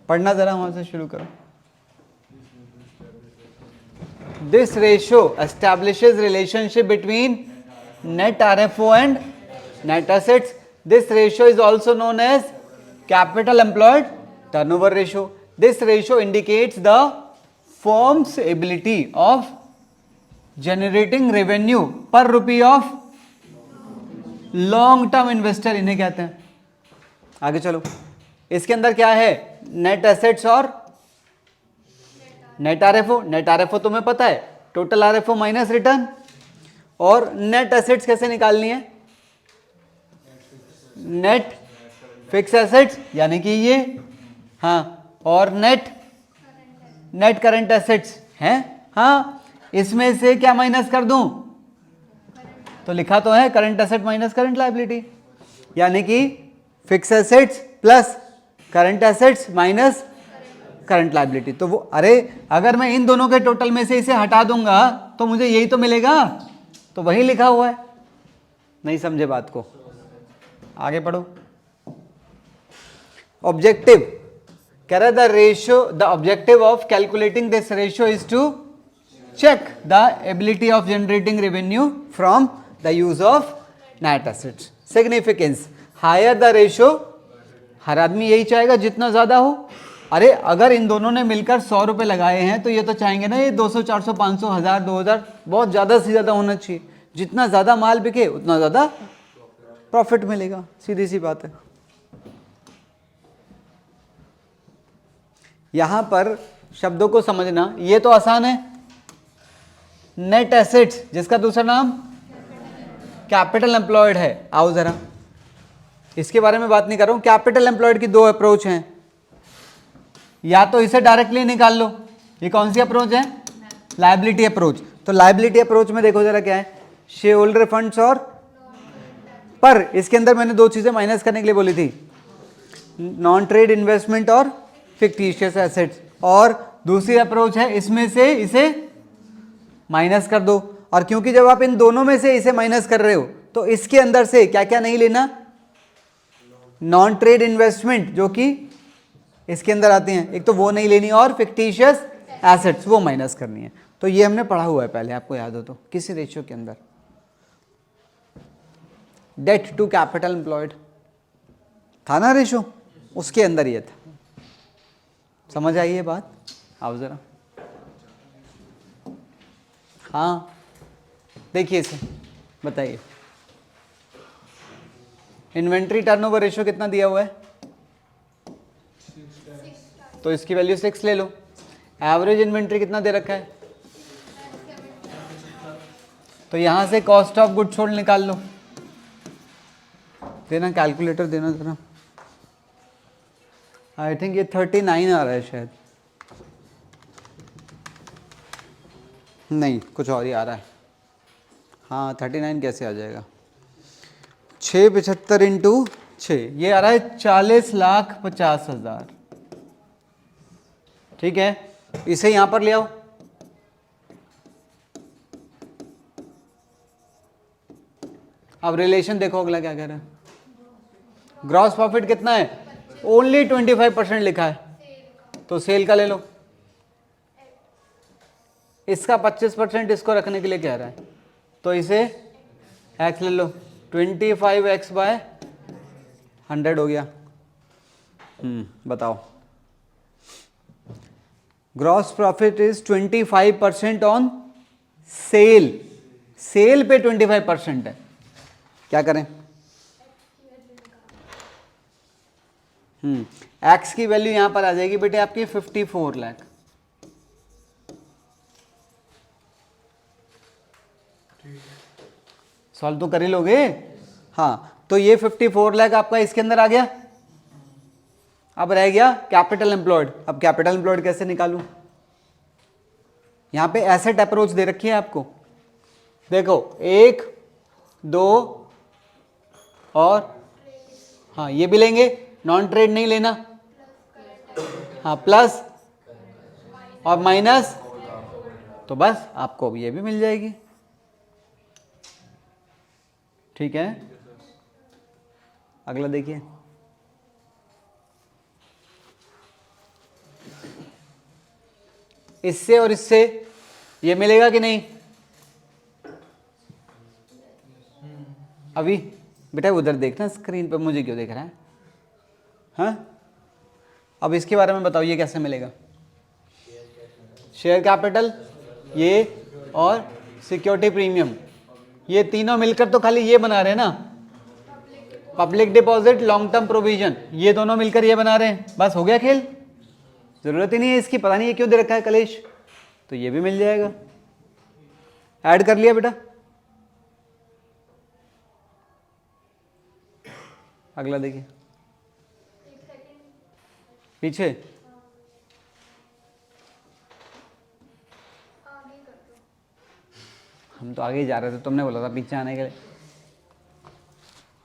पढ़ना जरा वहां से शुरू करो। This ratio establishes relationship between net RFO and net assets. This ratio is also known as capital employed turnover ratio. This ratio indicates the firm's ability of generating revenue per rupee of long term investor, इन्हें कहते हैं। आगे चलो, इसके अंदर क्या है, net assets और नेट आरएफओ। नेट आरएफओ तुम्हें पता है, टोटल आरएफओ माइनस रिटर्न। और नेट एसेट्स कैसे निकालनी है, नेट फिक्स एसेट्स यानी कि ये, हाँ, और नेट करंट एसेट्स हैं। हाँ, इसमें से क्या माइनस कर दूं, तो लिखा तो है current asset minus current liability, यानी कि fix assets plus current assets minus current liability. तो वो, अरे अगर मैं इन दोनों के टोटल में से इसे हटा दूंगा तो मुझे यही तो मिलेगा, तो वही लिखा हुआ है। नहीं समझे बात को, आगे पढ़ो। ऑब्जेक्टिव कह रहा, the ratio, the objective of calculating this ratio is to check the ability of generating revenue from the use of net assets. Significance, higher the ratio, हर आदमी यही चाहेगा जितना ज्यादा हो। अरे अगर इन दोनों ने मिलकर 100 रुपए लगाए हैं तो ये तो चाहेंगे ना ये 200, 400, 500, 1000, 2000, बहुत ज्यादा से ज्यादा होना चाहिए। जितना ज्यादा माल बिके उतना ज्यादा प्रॉफिट मिलेगा, सीधी सी बात है। यहां पर शब्दों को समझना, ये तो आसान है। नेट एसेट्स जिसका दूसरा नाम कैपिटल एम्प्लॉयड है। आओ जरा इसके बारे में बात नहीं कर रहा हूं। कैपिटल एम्प्लॉयड की दो अप्रोच हैं, या तो इसे डायरेक्टली निकाल लो, ये कौन सी अप्रोच है, लायबिलिटी अप्रोच। तो लायबिलिटी अप्रोच में देखो जरा क्या है, शेयर होल्डर फंड्स और, पर इसके अंदर मैंने दो चीजें माइनस करने के लिए बोली थी, नॉन ट्रेड इन्वेस्टमेंट और फिक्टिशियस एसेट्स। और दूसरी अप्रोच है इसमें से इसे माइनस कर दो। और क्योंकि जब आप इन दोनों में से इसे माइनस कर रहे हो तो इसके अंदर से क्या क्या नहीं लेना, नॉन ट्रेड इन्वेस्टमेंट जो कि इसके अंदर आते हैं, एक तो वो नहीं लेनी, और फिक्टिशियस एसेट्स वो माइनस करनी है। तो ये हमने पढ़ा हुआ है पहले, आपको याद हो तो, किसी रेशियो के अंदर, डेट टू कैपिटल एम्प्लॉयड था ना रेशियो, उसके अंदर ये था। समझ आई ये बात? आओ जरा, हाँ देखिए इसे बताइए, इन्वेंट्री टर्नओवर रेशियो कितना दिया हुआ है, तो इसकी वैल्यू 6 ले लो। एवरेज इन्वेंट्री कितना दे रखा है, तो यहां से कॉस्ट ऑफ गुड सोल्ड निकाल लो। देना कैलकुलेटर, देना जरा। आई थिंक ये 39 आ रहा है शायद, नहीं कुछ और ही आ रहा है। हाँ 39 कैसे आ जाएगा, 675 इंटू 6, ये आ रहा है 40,50,000। ठीक है, इसे यहां पर ले आओ। अब रिलेशन देखो अगला क्या कह रहा है, ग्रॉस प्रॉफिट कितना है, ओनली 25% लिखा है, तो सेल का ले लो। इसका 25% इसको रखने के लिए कह रहा है, तो इसे x ले लो, 25x/100 हो गया। बताओ, gross profit is 25% on sale, sale पे 25% है, क्या करें? एक्स की वैल्यू यहां पर आ जाएगी बेटे आपकी 54 लाख। सॉल्व तो कर ही लोगे, हाँ। तो ये 54 लाख आपका इसके अंदर आ गया। अब रह गया कैपिटल एम्प्लॉयड। अब कैपिटल एम्प्लॉयड कैसे निकालूं, यहां पे एसेट अप्रोच दे रखी है आपको। देखो 1, 2 और, हाँ ये भी लेंगे, नॉन ट्रेड नहीं लेना, हाँ प्लस और माइनस, तो बस आपको अब ये भी मिल जाएगी। ठीक है, अगला देखिए, इससे और इससे ये मिलेगा कि नहीं? अभी बेटा उधर देखना स्क्रीन पर, मुझे क्यों देख रहा है? हाँ, अब इसके बारे में बताओ, ये कैसे मिलेगा? शेयर कैपिटल ये और सिक्योरिटी प्रीमियम, ये तीनों मिलकर तो खाली ये बना रहे हैं ना, public deposit long term provision, ये दोनों मिलकर ये बना रहे हैं। बस हो गया खेल, जरूरत ही नहीं है इसकी। पता नहीं ये क्यों दे रखा है कलेश, तो ये भी मिल जाएगा। ऐड कर लिया बेटा। अगला देखिए पीछे, हम तो आगे ही जा रहे थे, तुमने बोला था पीछे आने के लिए।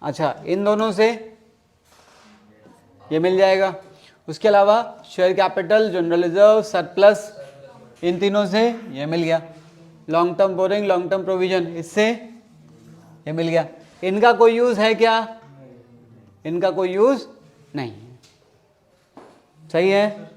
अच्छा, इन दोनों से ये मिल जाएगा। उसके अलावा share capital, general reserve, surplus, इन तीनों से ये मिल गया। Long term borrowing, long term provision, इससे ये मिल गया। इनका कोई यूज़ है क्या? इनका कोई यूज़ नहीं है। सही है।